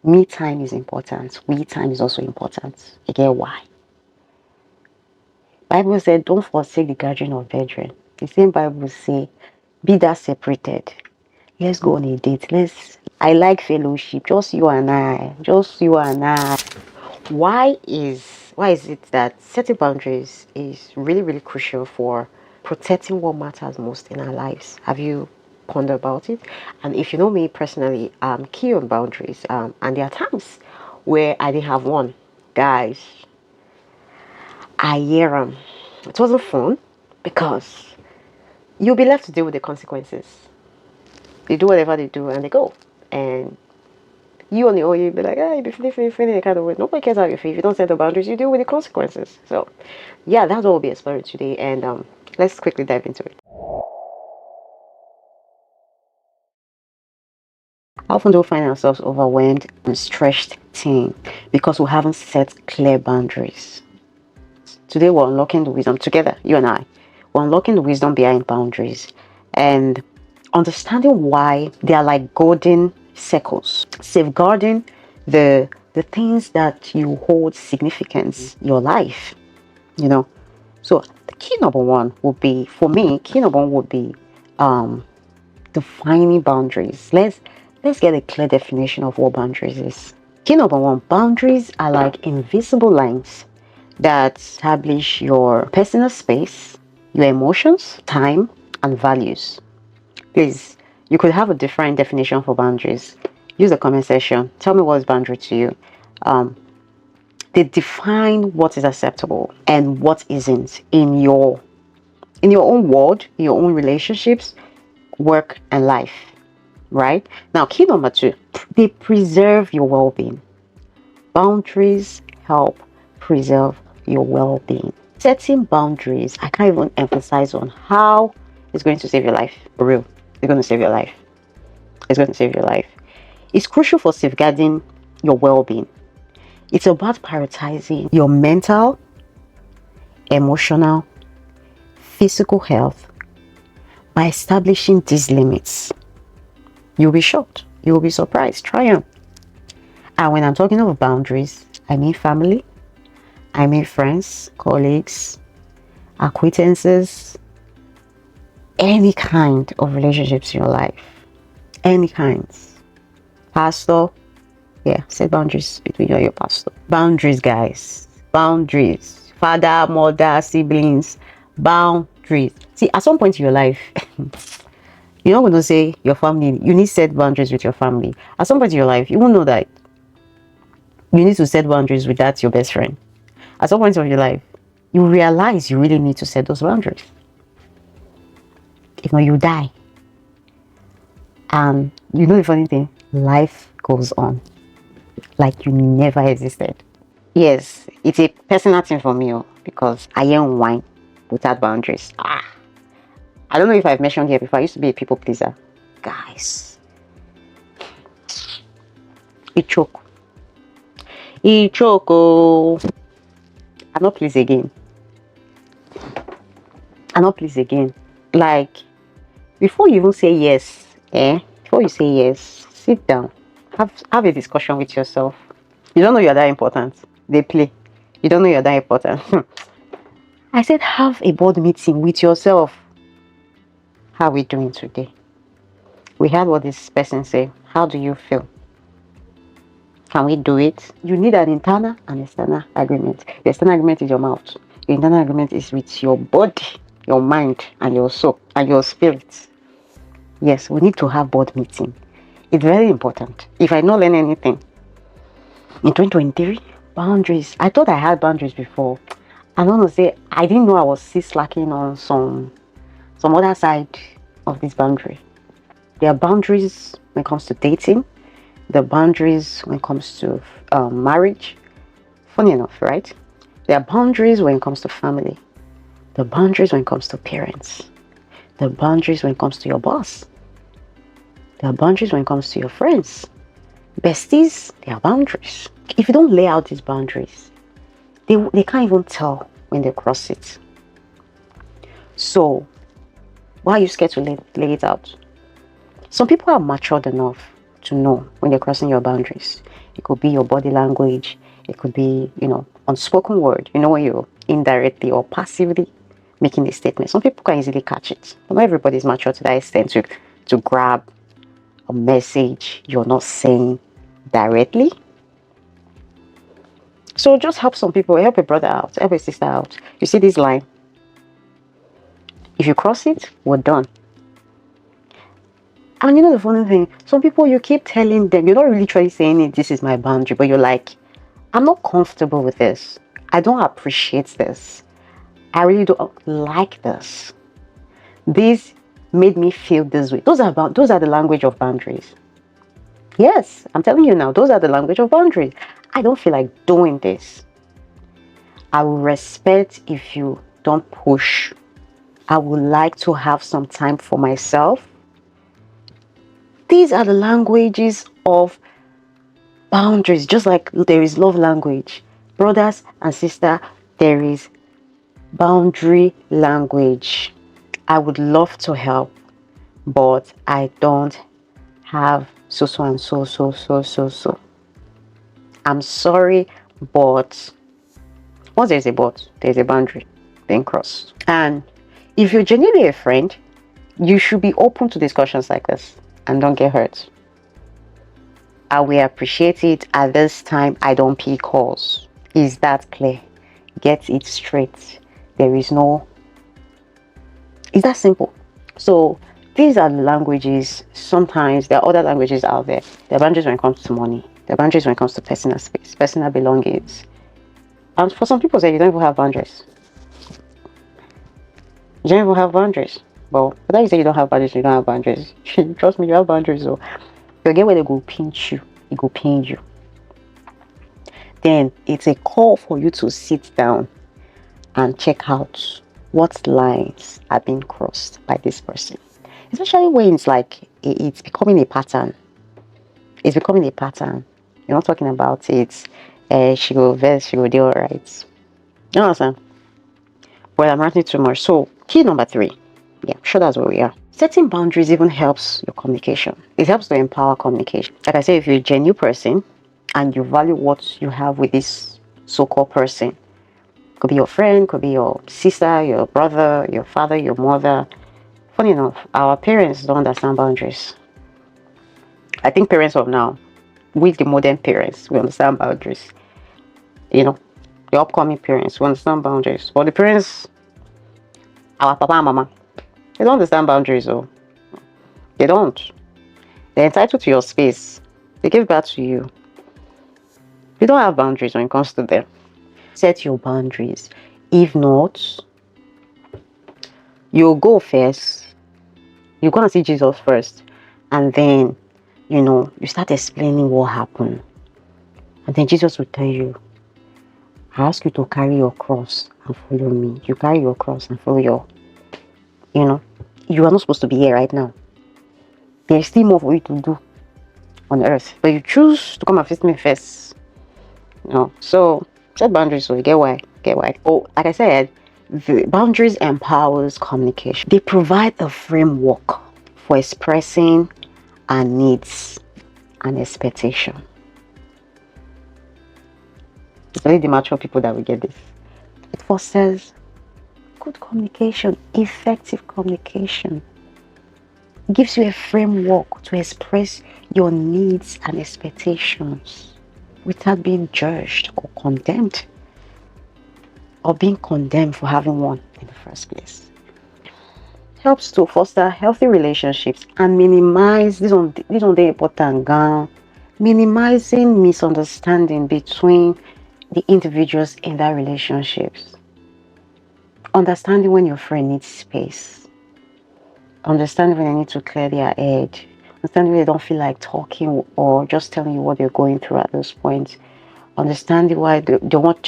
Me time is important. We time is also important. You get why? Bible said, don't forsake the gathering of brethren. The same Bible say, be that separated. Let's go on a date. I like fellowship. Just you and I. Just you and I. Why is it that setting boundaries is really, really crucial for protecting what matters most in our lives? Have you pondered about it? And if you know me personally, I'm key on boundaries. And there are times where I didn't have one. Guys, I hear them. It wasn't fun because you'll be left to deal with the consequences. They do whatever they do and they go. And you on your own, you'll be like, you'll be feeling the kind of way. Nobody cares how you feel. If you don't set the boundaries, you deal with the consequences. So, yeah, that's what we'll be exploring today. And let's quickly dive into it. How often do we find ourselves overwhelmed and stressed thin because we haven't set clear boundaries? Today, we're unlocking the wisdom together, you and I. We're unlocking the wisdom behind boundaries and understanding why they are like golden circles, safeguarding the things that you hold significance in your life. So the key number one would be, for me, defining boundaries. Let's get a clear definition of what boundaries is. Key number one, boundaries are like invisible lines that establish your personal space, your emotions, time, and values. Please, you could have a different definition for boundaries. Use the comment section. Tell me what is boundary to you. They define what is acceptable and what isn't in your own world, in your own relationships, work, and life. Right? Now, key number two, they preserve your well-being. Boundaries help preserve your well-being. Setting boundaries, I can't even emphasize on how it's going to save your life. For real. It's going to save your life. It's going to save your life. It's crucial for safeguarding your well-being. It's about prioritizing your mental, emotional, physical health by establishing these limits. You'll be shocked. You'll be surprised. Try them. And when I'm talking of boundaries, I mean family, I mean friends, colleagues, acquaintances, any kind of relationships in your life. Any kinds. Pastor, set boundaries between you and your pastor. Boundaries, guys. Boundaries. Father, mother, siblings. Boundaries. See, at some point in your life, you're not going to say your family, you need to set boundaries with your family. At some point in your life, you won't know that you need to set boundaries with your best friend. At some point of your life, you realize you really need to set those boundaries. If not, you die. And you know the funny thing, life goes on like you never existed. Yes, it's a personal thing for me because I am wine without boundaries. I don't know if I've mentioned here before, I used to be a people pleaser. Guys, it choke. I'm not pleased again. Like, before you even say yes, before you say yes, sit down, have a discussion with yourself. You don't know you're that important. They play. You don't know you're that important. I said have a board meeting with yourself. How are we doing today? We heard what this person said. How do you feel? Can we do it? You need an internal and external agreement. The external agreement is your mouth. The internal agreement is with your body, your mind, and your soul, and your spirit. Yes, we need to have board meeting. It's very important. If I not learn anything in 2023, boundaries. I thought I had boundaries before. I don't know, say I didn't know I was still slacking on some other side of this boundary. There are boundaries when it comes to dating. The boundaries when it comes to marriage. Funny enough, right? There are boundaries when it comes to family. The boundaries when it comes to parents. The boundaries when it comes to your boss. There are boundaries when it comes to your friends. Besties, there are boundaries. If you don't lay out these boundaries, they can't even tell when they cross it. So, why are you scared to lay it out? Some people are matured enough to know when they're crossing your boundaries. It could be your body language. It could be, unspoken word. When you're indirectly or passively making a statement. Some people can easily catch it. Not everybody's mature to that extent to grab a message you're not saying directly. So just help some people, help a brother out, help a sister out. You see this line? If you cross it, we're done. And the funny thing, some people, you keep telling them, you're not really trying saying it, this is my boundary, but you're like, I'm not comfortable with this. I don't appreciate this. I really don't like this. This made me feel this way. Those are the language of boundaries. Yes, I'm telling you now, those are the language of boundaries. I don't feel like doing this. I will respect if you don't push. I would like to have some time for myself. These are the languages of boundaries, just like there is love language. Brothers and sisters, there is boundary language. I would love to help, but I don't have so and so. I'm sorry, but once there's a but, there's a boundary being crossed. And if you're genuinely a friend, you should be open to discussions like this and don't get hurt. I will appreciate it. At this time, I don't pick calls. Is that clear? Get it straight. It's that simple. So these are the languages. Sometimes there are other languages out there. There are boundaries when it comes to money. There are boundaries when it comes to personal space, personal belongings. And for some people, you don't even have boundaries. You don't even have boundaries. But whether you say you don't have boundaries, you don't have boundaries. Trust me, you have boundaries. So you'll get where they go pinch you. It go pain you. Then it's a call for you to sit down and check out what lines are being crossed by this person. Especially when it's like it's becoming a pattern. It's becoming a pattern. You're not talking about it. She go vex, she go do alright. You know what I'm saying? Well, I'm ranting too much. So key number 3. Yeah, I'm sure that's where we are. Setting boundaries even helps your communication. It helps to empower communication. Like I said, if you're a genuine person and you value what you have with this so-called person, could be your friend, could be your sister, your brother, your father, your mother. Funny enough, our parents don't understand boundaries. I think parents of now, with the modern parents, we understand boundaries. The upcoming parents, we understand boundaries. But the parents, our papa and mama, they don't understand boundaries. They don't. They're entitled to your space. They give back to you. You don't have boundaries when it comes to them. Set your boundaries. If not, you'll go first. You're going to see Jesus first. And then, you start explaining what happened. And then Jesus will tell you, I ask you to carry your cross and follow me. You carry your cross and follow you are not supposed to be here right now. There's still more for you to do on earth. But you choose to come and visit me first. So set boundaries so you get why. Oh, like I said, the boundaries empowers communication. They provide a framework for expressing our needs and expectation. It's only the mature people that will get this. It fosters good communication, effective communication. It gives you a framework to express your needs and expectations without being judged or condemned, or being condemned for having one in the first place. Helps to foster healthy relationships and minimize this one the important minimizing misunderstanding between the individuals in that relationships. Understanding when your friend needs space. Understanding when they need to clear their head. Understanding when they don't feel like talking or just telling you what they're going through at this point. Understanding why they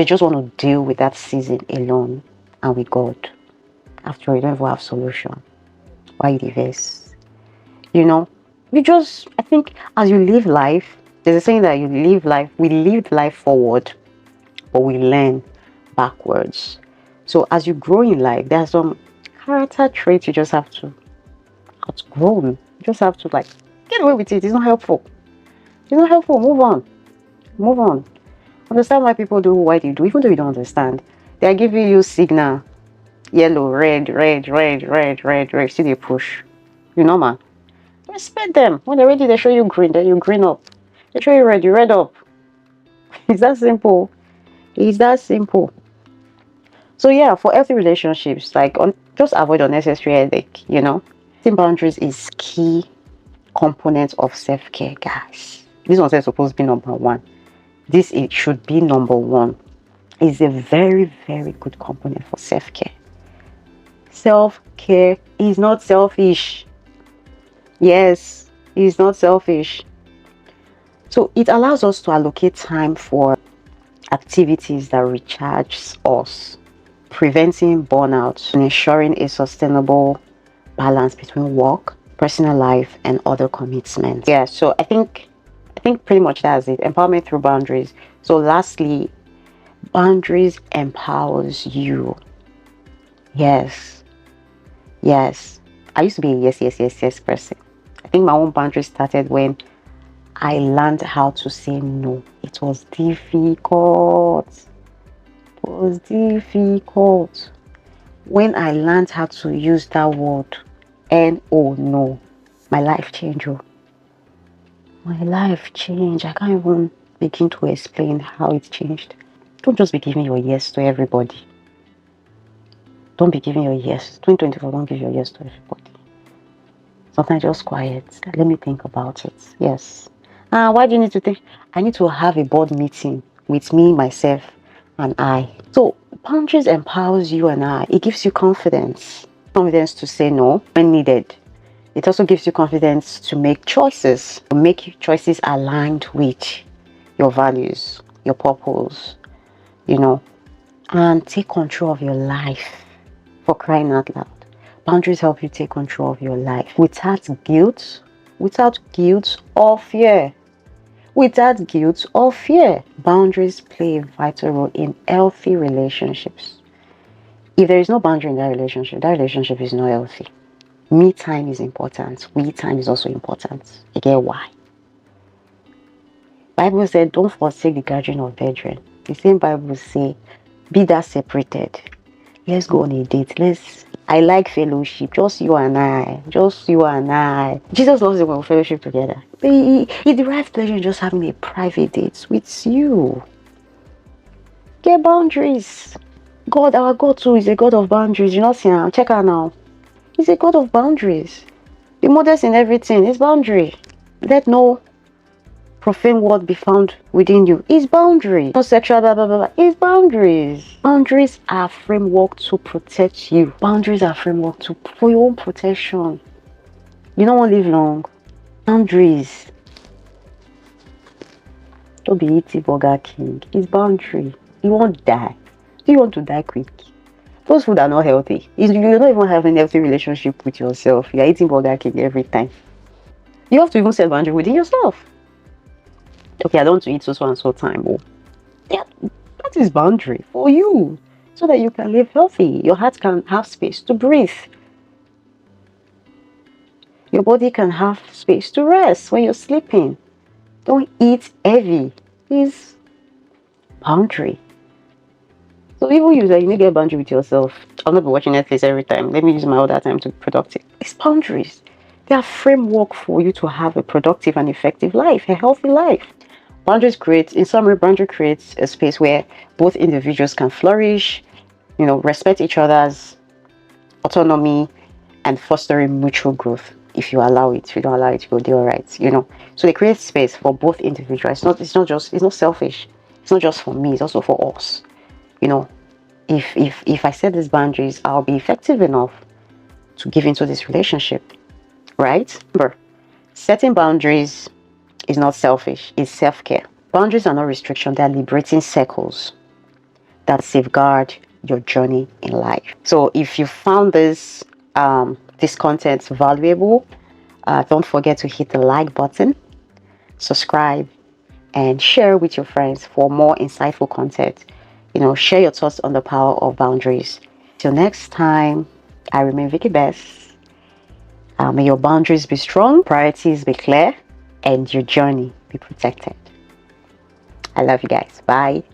just want to deal with that season alone and with God. After all, you don't even have solution. Why you diverse? I think as you live life, there's a saying that we live life forward, but we learn backwards. So as you grow in life, there are some character traits you just have to outgrow. You just have to get away with it. It's not helpful. Move on. Move on. Understand why people do what they do, even though you don't understand. They are giving you signal. Yellow, red, red, red, red, red, red. See they push. You know, man. Respect them. When they're ready, they show you green, then you green up. They show you red, you red up. It's that simple. It's that simple. So yeah, for healthy relationships, like just avoid unnecessary headache, Setting boundaries is key component of self-care, guys. This one is supposed to be number one. It should be number one. It's a very, very good component for self-care. Self-care is not selfish. Yes, it's not selfish. So it allows us to allocate time for activities that recharge us, preventing burnout, and ensuring a sustainable balance between work, personal life, and other commitments. Yeah, so I think pretty much that's it. Empowerment through boundaries. So lastly, boundaries empowers you. Yes. I used to be a yes person. I think my own boundaries started when I learned how to say no. It was difficult. When I learned how to use that word, no, my life changed. My life changed. I can't even begin to explain how it changed. Don't just be giving your yes to everybody. Don't be giving your yes. 2024, don't give your yes to everybody. Sometimes just quiet. Let me think about it. Yes. Why do you need to think? I need to have a board meeting with me, myself, and I. So boundaries empowers you and I. It gives you confidence. Confidence to say no when needed. It also gives you confidence to make choices. Make choices aligned with your values, your purpose, and take control of your life. For crying out loud. Boundaries help you take control of your life without guilt or fear. Boundaries play a vital role in healthy relationships. If there is no boundary in that relationship is not healthy. Me time is important. We time is also important. You get why? Bible said, don't forsake the gathering of brethren. The same Bible say, be that separated. Let's go on a date. I like fellowship. Just you and I. Jesus loves it when we fellowship together. He derives pleasure in just having a private date with you. Get boundaries. Our God too is a God of boundaries. You know, see now. Check out now. He's a God of boundaries. The modest in everything is boundary. Let no profane word be found within you. Is boundary. No sexual blah blah blah. Is boundaries. Boundaries are framework to protect you. Boundaries are framework for your own protection. You don't want to live long. Boundaries. Don't be eating Burger King. It's boundary. You won't die. Do you want to die quick? Those food are not healthy. You're not even having a healthy relationship with yourself. You're eating Burger King every time. You have to even set boundary within yourself. Okay, I don't want to eat so and so time. Oh, yeah, that is boundary for you. So that you can live healthy. Your heart can have space to breathe. Your body can have space to rest when you're sleeping. Don't eat heavy. It's boundary. So even you need to get boundary with yourself. I'll not be watching Netflix every time. Let me use my other time to be productive. It's boundaries. They are framework for you to have a productive and effective life, a healthy life. Boundaries creates a space where both individuals can flourish, respect each other's autonomy and fostering mutual growth. If you allow it, if you don't allow it, you'll do all right, So they create space for both individuals. It's not selfish. It's not just for me, it's also for us. If I set these boundaries, I'll be effective enough to give into this relationship, right? Remember, setting boundaries is not selfish, it's self-care. Boundaries are not restriction, they're liberating circles that safeguard your journey in life. So if you found this content valuable, don't forget to hit the like button, subscribe, and share with your friends for more insightful content. Share your thoughts on the power of boundaries. Till next time, I remain VickyBest. May your boundaries be strong, priorities be clear, and your journey be protected. I love you guys. Bye.